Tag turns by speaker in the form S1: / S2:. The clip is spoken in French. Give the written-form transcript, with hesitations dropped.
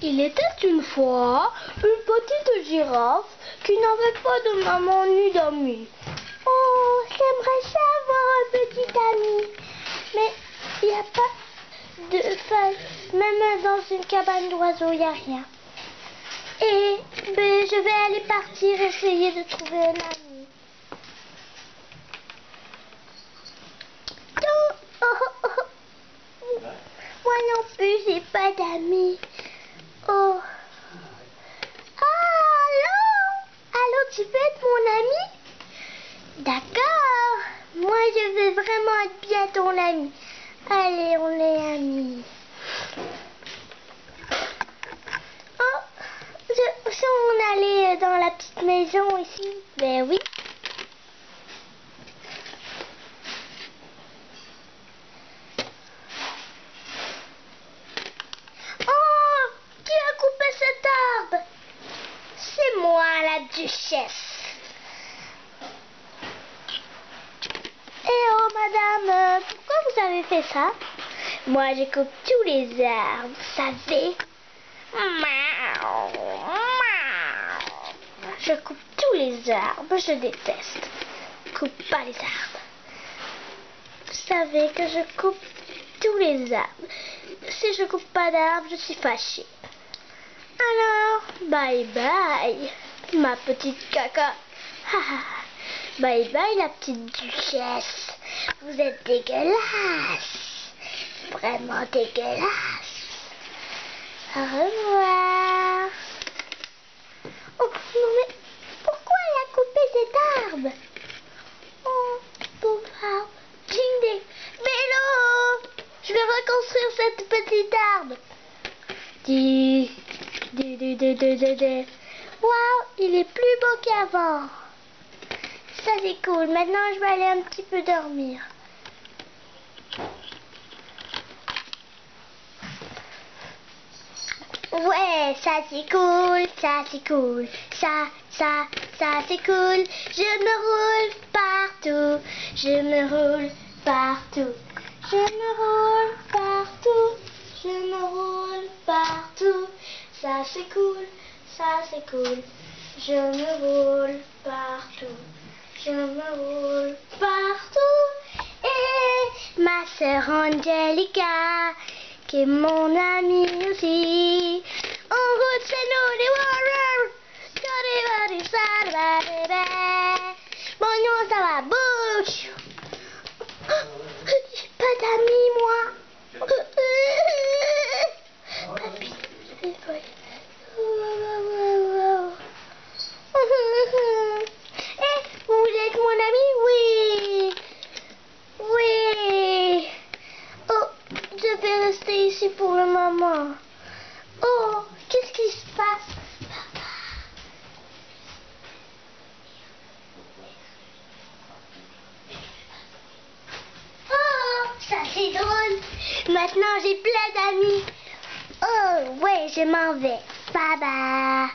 S1: Il était une fois une petite girafe qui n'avait pas de maman ni d'amis. Oh, j'aimerais ça avoir un petit ami. Mais il n'y a pas de feuilles. Même dans une cabane d'oiseaux, il n'y a rien. Et je vais aller partir essayer de trouver un ami. Moi non plus, j'ai pas d'amis. Oh. Ah, allô? Allô, tu peux être mon ami? D'accord. Moi, je veux vraiment être bien ton ami. Allez, on est amis. Oh, si on allait dans la petite maison ici, ben oui. C'est moi, la duchesse. Eh oh, madame, pourquoi vous avez fait ça? Moi, je coupe tous les arbres, vous savez. Je coupe tous les arbres, je déteste. Coupe pas les arbres. Vous savez que je coupe tous les arbres. Si je coupe pas d'arbres, je suis fâchée. Alors, bye bye, ma petite caca. Bye bye, la petite duchesse. Vous êtes dégueulasse. Vraiment dégueulasse. Au revoir. Oh, non mais, pourquoi elle a coupé cet arbre? Oh, pauvre arbre. Ding. Vélo, je vais reconstruire cette petite arbre. Waouh, il est plus beau qu'avant. Ça c'est cool. Maintenant je vais aller un petit peu dormir. Ouais, ça c'est cool, ça c'est cool. Ça c'est cool. Je me roule partout. Je me roule partout. Je me roule partout. Je me roule partout. Ça c'est cool, ça c'est cool. Je me roule partout. Je me roule partout. Et ma sœur Angelica, qui est mon amie aussi. En route c'est nous les warriors. Bon non, ça va, bouche. J'ai pas d'amis moi. Papy, c'est vrai. Vous êtes mon ami? Oui. Oui. Oh, je vais rester ici pour le moment. Oh, qu'est-ce qui se passe? Oh, ça c'est drôle. Maintenant j'ai plein d'amis. Oh, ouais, je m'en vais. Bye bye.